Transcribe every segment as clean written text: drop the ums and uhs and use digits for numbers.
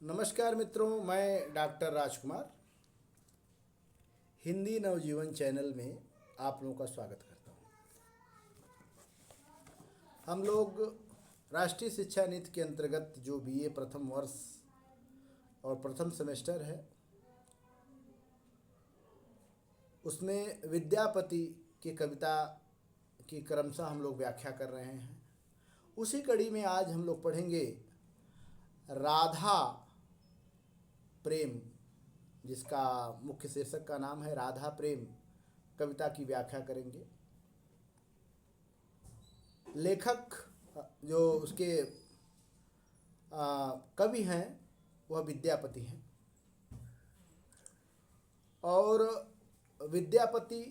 नमस्कार मित्रों, मैं डॉक्टर राजकुमार हिंदी नवजीवन चैनल में आप लोगों का स्वागत करता हूं। हम लोग राष्ट्रीय शिक्षा नीति के अंतर्गत जो बीए प्रथम वर्ष और प्रथम सेमेस्टर है, उसमें विद्यापति की कविता की क्रमशः हम लोग व्याख्या कर रहे हैं। उसी कड़ी में आज हम लोग पढ़ेंगे राधा प्रेम, जिसका मुख्य शीर्षक का नाम है राधा प्रेम, कविता की व्याख्या करेंगे। लेखक जो उसके कवि हैं वह विद्यापति हैं और विद्यापति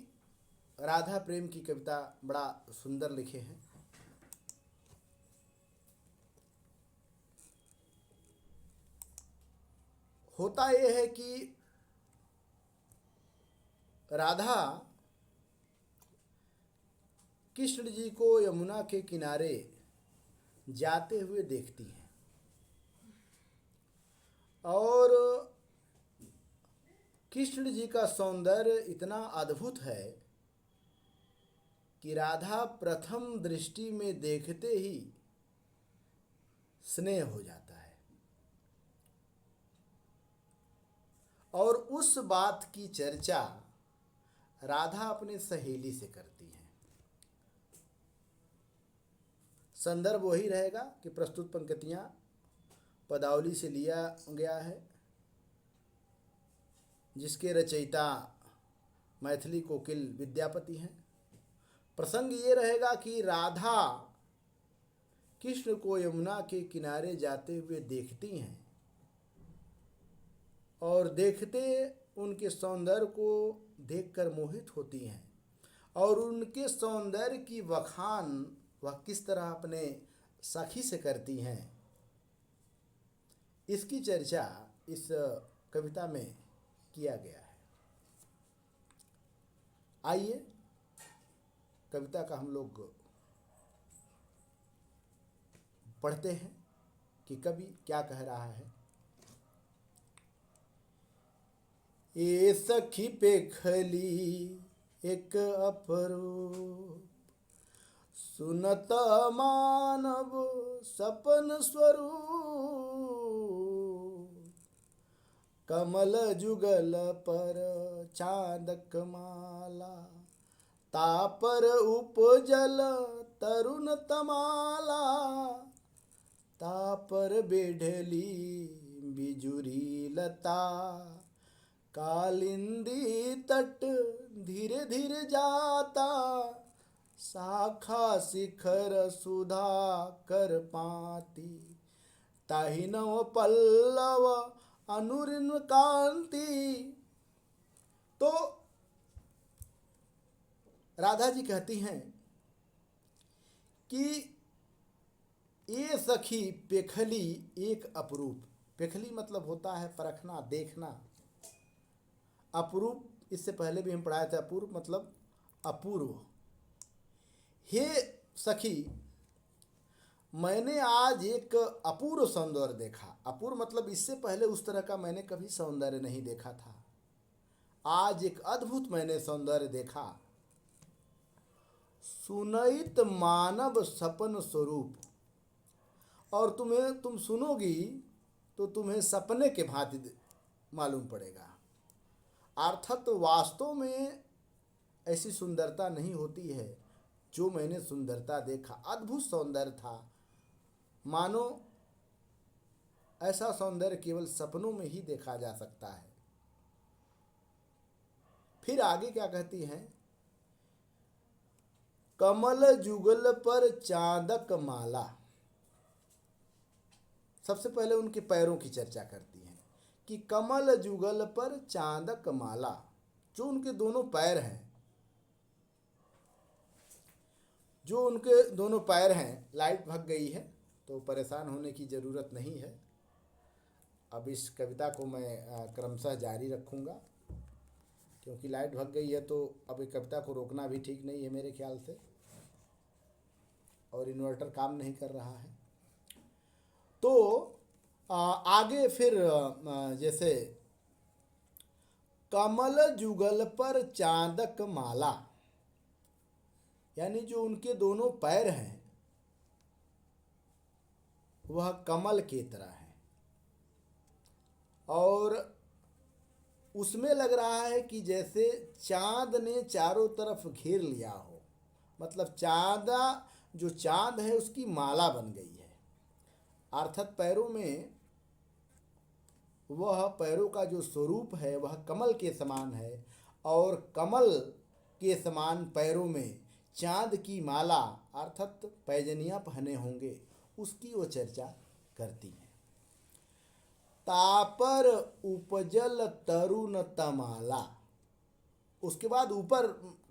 राधा प्रेम की कविता बड़ा सुंदर लिखे हैं। होता यह है कि राधा कृष्ण जी को यमुना के किनारे जाते हुए देखती हैं और कृष्ण जी का सौंदर्य इतना अद्भुत है कि राधा प्रथम दृष्टि में देखते ही स्नेह हो जाता है और उस बात की चर्चा राधा अपनी सहेली से करती हैं। संदर्भ वही रहेगा कि प्रस्तुत पंक्तियां पदावली से लिया गया है, जिसके रचयिता मैथिली कोकिल विद्यापति हैं। प्रसंग ये रहेगा कि राधा कृष्ण को यमुना के किनारे जाते हुए देखती हैं और देखते उनके सौंदर्य को देखकर मोहित होती हैं और उनके सौंदर्य की बखान वह किस तरह अपने सखी से करती हैं, इसकी चर्चा इस कविता में किया गया है। आइए कविता का हम लोग पढ़ते हैं कि कवि क्या कह रहा है। ए सखी पेखली एक अपरूप, सुनत मानव सपन स्वरूप, कमल जुगल पर चांदक माला, तापर उपजल तरुण तमाला, तापर बेढली बिजुरी लता, कालिंदी तट धीरे धीरे जाता, शाखा शिखर सुधा कर पाती, ताहि नव पल्लव अनुरिन कांति। तो राधा जी कहती हैं कि ये सखी पेखली एक अपरूप। पेखली मतलब होता है परखना, देखना। अपूर्व इससे पहले भी हम पढ़ाए थे। अपूर्व मतलब अपूर्व। हे सखी, मैंने आज एक अपूर्व सौंदर्य देखा। अपूर्व मतलब इससे पहले उस तरह का मैंने कभी सौंदर्य नहीं देखा था। आज एक अद्भुत मैंने सौंदर्य देखा। सुनैत मानव सपन स्वरूप, और तुम सुनोगी तो तुम्हें सपने के भांति मालूम पड़ेगा। अर्थात वास्तव में ऐसी सुंदरता नहीं होती है जो मैंने सुंदरता देखा। अद्भुत सौंदर्य था, मानो ऐसा सौंदर्य केवल सपनों में ही देखा जा सकता है। फिर आगे क्या कहती हैं, कमल जुगल पर चांदक माला। सबसे पहले उनके पैरों की चर्चा करती हैं कि कमल जुगल पर चांदक माला। जो उनके दोनों पैर हैं, लाइट भग गई है तो परेशान होने की ज़रूरत नहीं है। अब इस कविता को मैं क्रमशः जारी रखूँगा, क्योंकि लाइट भग गई है तो अब इस कविता को रोकना भी ठीक नहीं है मेरे ख्याल से, और इन्वर्टर काम नहीं कर रहा है। तो आगे फिर जैसे कमल जुगल पर चांदक माला, यानी जो उनके दोनों पैर हैं वह कमल की तरह है, और उसमें लग रहा है कि जैसे चांद ने चारों तरफ घेर लिया हो, मतलब जो चांद है उसकी माला बन गई है। अर्थात पैरों में, वह पैरों का जो स्वरूप है वह कमल के समान है, और कमल के समान पैरों में चांद की माला अर्थात पैजनियाँ पहने होंगे, उसकी वो चर्चा करती है। तापर उपजल तरुण तमाला, उसके बाद ऊपर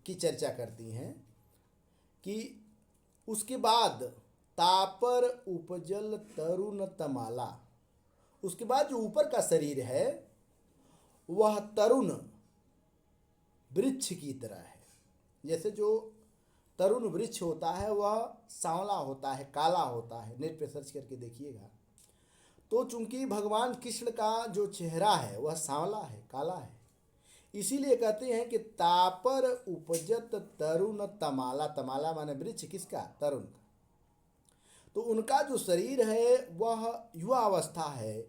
की चर्चा करती हैं कि उसके बाद तापर उपजल तरुण तमाला, उसके बाद जो ऊपर का शरीर है वह तरुण वृक्ष की तरह है। जैसे जो तरुण वृक्ष होता है वह सांवला होता है, काला होता है, नेट पे सर्च करके देखिएगा। तो चूंकि भगवान कृष्ण का जो चेहरा है वह सांवला है, काला है, इसीलिए कहते हैं कि तापर उपजत तरुण तमाला। तमाला माने वृक्ष, किसका? तरुण का। तो उनका जो शरीर है वह युवा अवस्था है,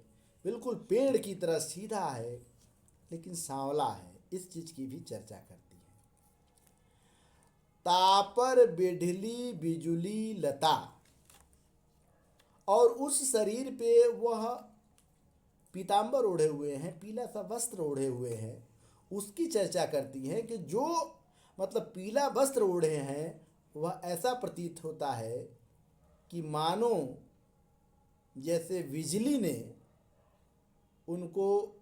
बिल्कुल पेड़ की तरह सीधा है, लेकिन सांवला है। इस चीज की भी चर्चा करती है। तापर बेढली बिजुली लता, और उस शरीर पे वह पीतांबर ओढ़े हुए हैं, पीला सा वस्त्र ओढ़े हुए हैं, उसकी चर्चा करती है कि जो मतलब पीला वस्त्र ओढ़े हैं वह ऐसा प्रतीत होता है कि मानो जैसे बिजली ने उनको,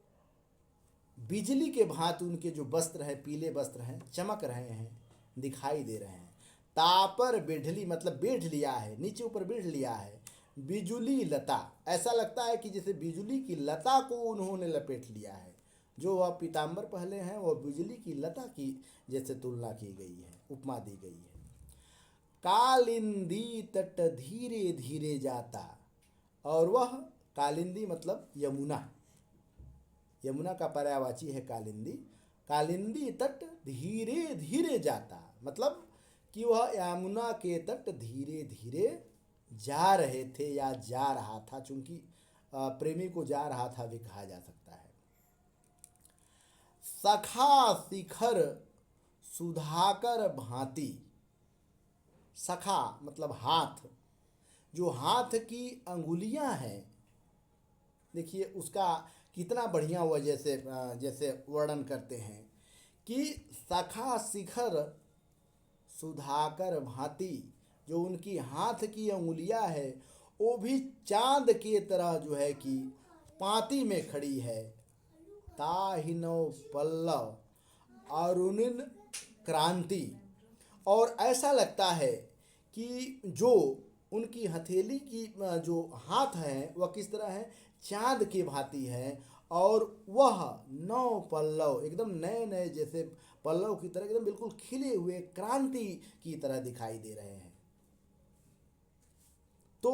बिजली के भांति उनके जो वस्त्र हैं, पीले वस्त्र हैं, चमक रहे हैं, दिखाई दे रहे हैं। तापर बेढली मतलब बेढ़ लिया है, नीचे ऊपर बेढ़ लिया है। बिजुली लता, ऐसा लगता है कि जैसे बिजली की लता को उन्होंने लपेट लिया है। जो वह पीतांबर पहले हैं वह बिजली की लता की जैसे तुलना की गई है, उपमा दी गई है। कालिंदी तट धीरे धीरे जाता, और वह कालिंदी मतलब यमुना, यमुना का पर्यायवाची है कालिंदी। कालिंदी तट धीरे धीरे जाता, मतलब कि वह यमुना के तट धीरे धीरे जा रहे थे या जा रहा था, चूंकि प्रेमी को जा रहा था भी कहा जा सकता है। सखा शिखर सुधाकर भांति, सखा मतलब हाथ, जो हाथ की अंगुलियां हैं, देखिए उसका कितना बढ़िया वह जैसे वर्णन करते हैं कि सखा शिखर सुधाकर भांति, जो उनकी हाथ की अंगुलियां है वो भी चांद के तरह जो है कि पाती में खड़ी है। ताहिनो पल्लव अरुणिन क्रांति, और ऐसा लगता है कि जो उनकी हथेली की जो हाथ हैं वह किस तरह है? चांद की भांति है, और वह नौ पल्लव एकदम नए नए जैसे पल्लव की तरह एकदम बिल्कुल खिले हुए क्रांति की तरह दिखाई दे रहे हैं। तो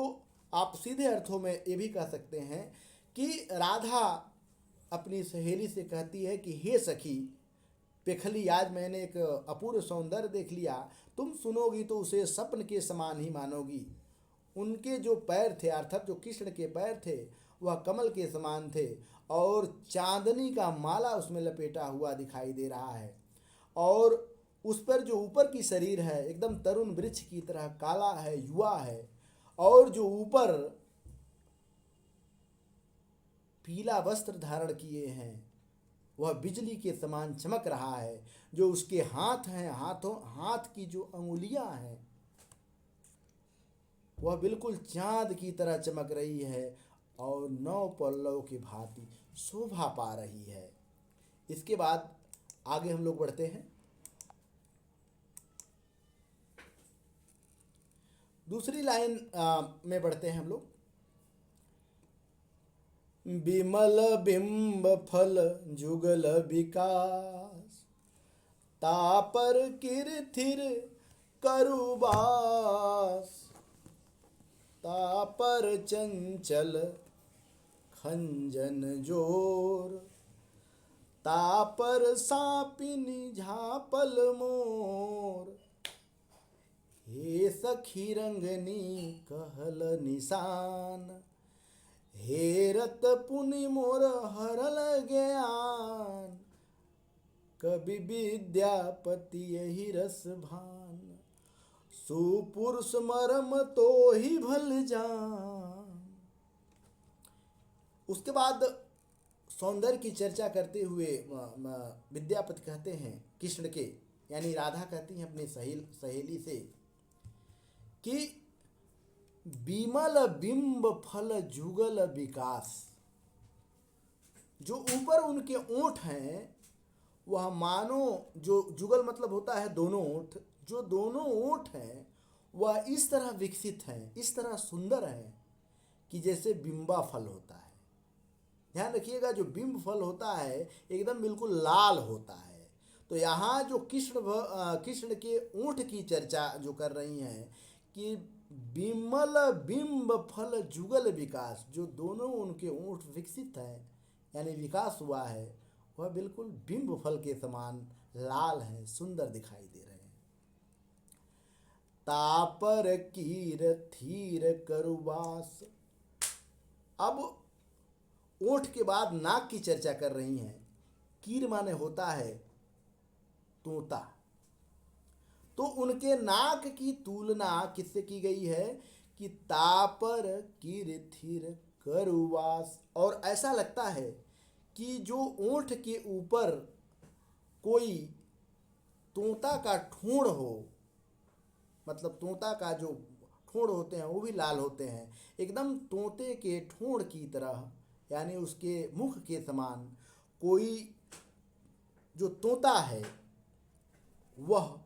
आप सीधे अर्थों में ये भी कह सकते हैं कि राधा अपनी सहेली से कहती है कि हे सखी पेखली, आज मैंने एक अपूर्व सौंदर्य देख लिया, तुम सुनोगी तो उसे सपन के समान ही मानोगी। उनके जो पैर थे, अर्थात जो कृष्ण के पैर थे, वह कमल के समान थे, और चांदनी का माला उसमें लपेटा हुआ दिखाई दे रहा है, और उस पर जो ऊपर की शरीर है एकदम तरुण वृक्ष की तरह काला है, युवा है, और जो ऊपर पीला वस्त्र धारण किए हैं वह बिजली के समान चमक रहा है। जो उसके हाथ हैं, हाथ की जो अंगुलियां हैं वह बिल्कुल चांद की तरह चमक रही है, और नौ पल्लव की भांति शोभा पा रही है। इसके बाद आगे हम लोग बढ़ते हैं। दूसरी लाइन में बढ़ते हैं हम लोग। बिमल बिंब फल जुगल विकास, तापर कीर्थिर करुबास, तापर चंचल खंजन जोर, तापर सापिनी झापल मोर, हे सखी रंगनी कहल निशान, हेरत पुनि मोर हरल ज्ञान, कवि विद्यापति यही रस भान, सुपुरुष मरम तो ही भल जान। उसके बाद सौंदर्य की चर्चा करते हुए विद्यापति कहते हैं कृष्ण के, यानी राधा कहती हैं अपनी सहेली से कि बिमल बिंब फल जुगल विकास। जो ऊपर उनके ओंठ हैं वह मानो, जो जुगल मतलब होता है दोनों ओंठ, जो दोनों ओंठ हैं वह इस तरह विकसित हैं, इस तरह सुंदर हैं कि जैसे बिंबा फल होता है। ध्यान रखिएगा, जो बिंब फल होता है एकदम बिल्कुल लाल होता है। तो यहाँ जो कृष्ण के ऊँट की चर्चा जो कर रही हैं कि बिमल बिंब फल जुगल विकास, जो दोनों उनके ऊँट विकसित हैं यानी विकास हुआ है, वह बिल्कुल बिंब फल के समान लाल हैं, सुंदर दिखाई दे रहे हैं। तापर कीर थीर करुबास। अब ओठ के बाद नाक की चर्चा कर रही हैं। कीर माने होता है तोता, तो उनके नाक की तुलना किससे की गई है कि तापर कीर थीर करुवास। और ऐसा लगता है कि जो ओठ के ऊपर कोई तोता का ठोड़ हो, मतलब तोता का जो ठोड़ होते हैं वो भी लाल होते हैं, एकदम तोते के ठोड़ की तरह, यानी उसके मुख के समान कोई जो तोता है वह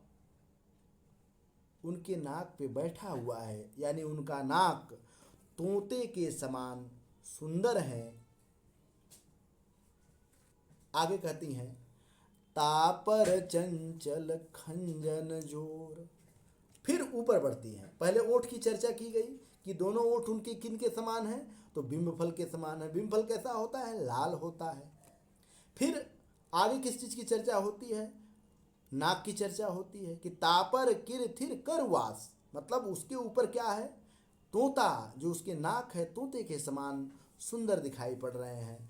उनके नाक पे बैठा हुआ है, यानी उनका नाक तोते के समान सुंदर है। आगे कहती हैं तापर चंचल खंजन जोर। फिर ऊपर बढ़ती हैं। पहले ओठ की चर्चा की गई कि दोनों ओठ उनके किन के समान हैं, तो बिंब फल के समान है। बिंब फल कैसा होता है, लाल होता है। फिर आगे किस चीज़ की चर्चा होती है, नाक की चर्चा होती है कि तापर किर थिर करवास, मतलब उसके ऊपर क्या है, तोता, जो उसके नाक है तोते के समान सुंदर दिखाई पड़ रहे हैं।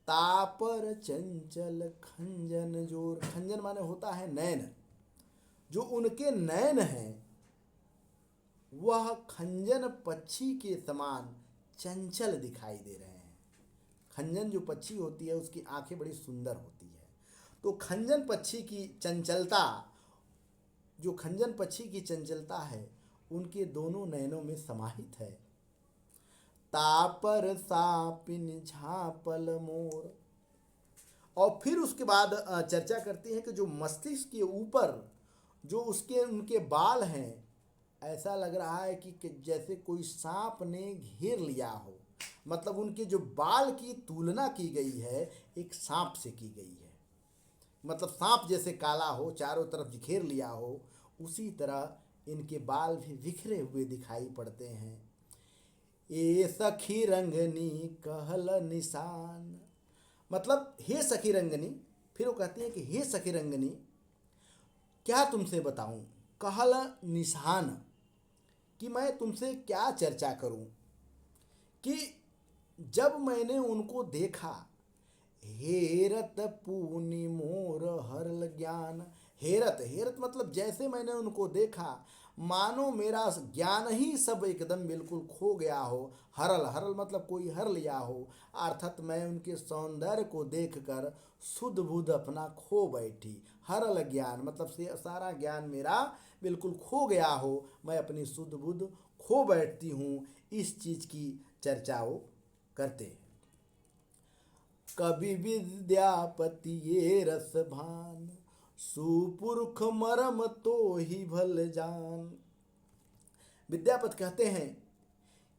तापर चंचल खंजन जोर, खंजन माने होता है नैन, जो उनके नैन हैं वह खंजन पक्षी के समान चंचल दिखाई दे रहे हैं। खंजन जो पक्षी होती है उसकी आंखें बड़ी सुंदर होती है, तो खंजन पक्षी की चंचलता, जो खंजन पक्षी की चंचलता है उनके दोनों नैनों में समाहित है। तापर सापिन झापल मोर। और फिर उसके बाद चर्चा करती है कि जो मस्तिष्क के ऊपर जो उसके उनके बाल हैं, ऐसा लग रहा है कि जैसे कोई सांप ने घेर लिया हो, मतलब उनके जो बाल की तुलना की गई है एक सांप से की गई है, मतलब सांप जैसे काला हो, चारों तरफ घेर लिया हो, उसी तरह इनके बाल भी बिखरे हुए दिखाई पड़ते हैं। ए सखी रंगनी कहल निशान, मतलब हे सखी रंगनी। फिर वो कहती है कि हे सखी रंगनी, क्या तुमसे बताऊं, कहल निशान, कि मैं तुमसे क्या चर्चा करूं, कि जब मैंने उनको देखा, हेरत पूनि मोर हरल ज्ञान। हेरत, हेरत मतलब जैसे मैंने उनको देखा मानो मेरा ज्ञान ही सब एकदम बिल्कुल खो गया हो। हरल, हरल मतलब कोई हर लिया हो, अर्थात मैं उनके सौंदर्य को देखकर सुध बुध अपना खो बैठी। हरल ज्ञान मतलब से सारा ज्ञान मेरा बिल्कुल खो गया हो, मैं अपनी सुध बुध खो बैठती हूँ। इस चीज़ की चर्चा वो करते हैं। कवि विद्यापति ये रस भान, सुपुरुख मरम तो ही भल जान। विद्यापति कहते हैं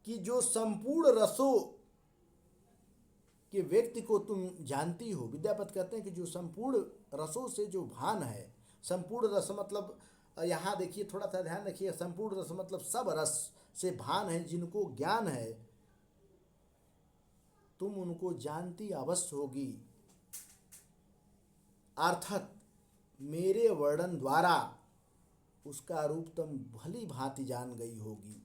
कि जो संपूर्ण रसों के व्यक्ति को तुम जानती हो, विद्यापति कहते हैं कि जो संपूर्ण रसों से जो भान है, संपूर्ण रस मतलब यहाँ देखिए थोड़ा सा ध्यान रखिए, संपूर्ण रस मतलब सब रस से भान है, जिनको ज्ञान है, तुम उनको जानती अवश्य होगी, अर्थात मेरे वर्णन द्वारा उसका रूप तुम भली भांति जान गई होगी।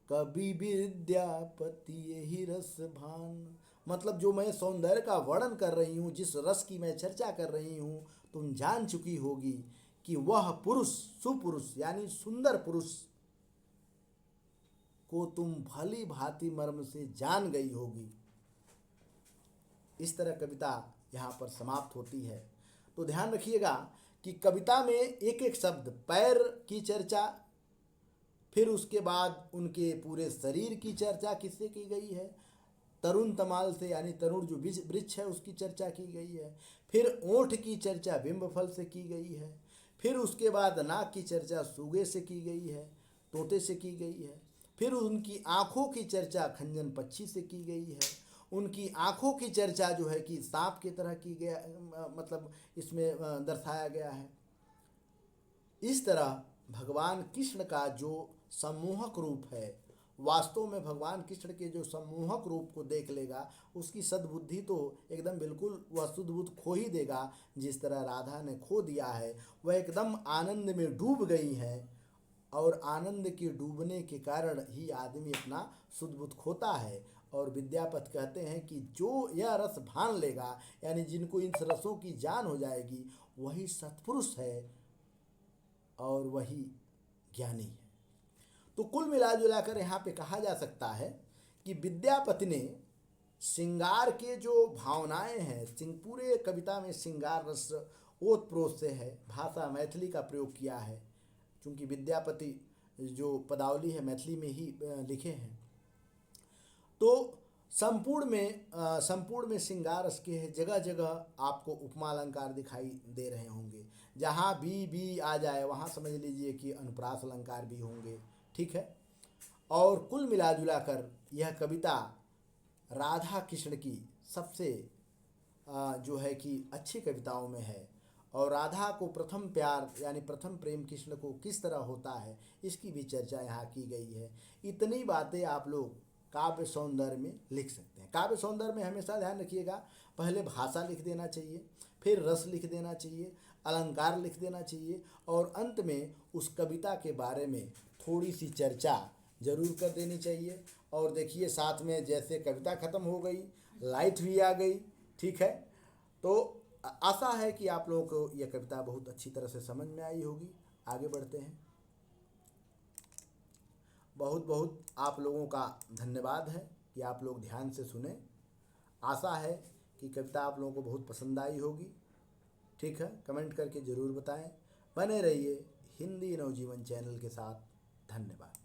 कवि विद्यापति यही रस भान, मतलब जो मैं सौंदर्य का वर्णन कर रही हूँ, जिस रस की मैं चर्चा कर रही हूँ, तुम जान चुकी होगी कि वह पुरुष, सुपुरुष यानी सुंदर पुरुष को तुम भली भांति मर्म से जान गई होगी। इस तरह कविता यहाँ पर समाप्त होती है। तो ध्यान रखिएगा कि कविता में एक एक शब्द, पैर की चर्चा, फिर उसके बाद उनके पूरे शरीर की चर्चा किससे की गई है, तरुण तमाल से, यानी तरुण जो वृक्ष है उसकी चर्चा की गई है। फिर ओठ की चर्चा बिंबफल से की गई है। फिर उसके बाद नाक की चर्चा सूगे से की गई है, तोते से की गई है। फिर उनकी आँखों की चर्चा खंजन पक्षी से की गई है। उनकी आँखों की चर्चा जो है कि सांप की तरह की गया, मतलब इसमें दर्शाया गया है। इस तरह भगवान कृष्ण का जो सम्मोहक रूप है, वास्तव में भगवान कृष्ण के जो सम्मोहक रूप को देख लेगा, उसकी सद्बुद्धि तो एकदम बिल्कुल वह शुद्ध बुद्ध खो ही देगा। जिस तरह राधा ने खो दिया है, वह एकदम आनंद में डूब गई है, और आनंद के डूबने के कारण ही आदमी अपना शुद्ध बुद्ध खोता है। और विद्यापति कहते हैं कि जो यह रस भान लेगा, यानी जिनको इन रसों की जान हो जाएगी, वही सत्पुरुष है और वही ज्ञानी है। तो कुल मिला जुलाकर यहाँ पे कहा जा सकता है कि विद्यापति ने श्रृंगार के जो भावनाएं हैं, पूरे कविता में श्रृंगार रस ओत प्रोत से है, भाषा मैथिली का प्रयोग किया है, क्योंकि विद्यापति जो पदावली है मैथिली में ही लिखे हैं। तो संपूर्ण में श्रृंगार रस के जगह जगह आपको उपमा अलंकार दिखाई दे रहे होंगे। जहाँ बी आ जाए वहाँ समझ लीजिए कि अनुप्रास अलंकार भी होंगे, ठीक है। और कुल मिला जुला कर यह कविता राधा कृष्ण की सबसे जो है कि अच्छी कविताओं में है। और राधा को प्रथम प्यार यानी प्रथम प्रेम कृष्ण को किस तरह होता है, इसकी भी चर्चा यहाँ की गई है। इतनी बातें आप लोग काव्य सौंदर्य में लिख सकते हैं। काव्य सौंदर्य में हमेशा ध्यान रखिएगा, पहले भाषा लिख देना चाहिए, फिर रस लिख देना चाहिए, अलंकार लिख देना चाहिए, और अंत में उस कविता के बारे में थोड़ी सी चर्चा जरूर कर देनी चाहिए। और देखिए साथ में जैसे कविता ख़त्म हो गई, लाइट भी आ गई, ठीक है। तो आशा है कि आप लोगों को यह कविता बहुत अच्छी तरह से समझ में आई होगी। आगे बढ़ते हैं। बहुत बहुत आप लोगों का धन्यवाद है कि आप लोग ध्यान से सुने। आशा है कि कविता आप लोगों को बहुत पसंद आई होगी, ठीक है। कमेंट करके ज़रूर बताएं। बने रहिए हिंदी नवजीवन चैनल के साथ। धन्यवाद।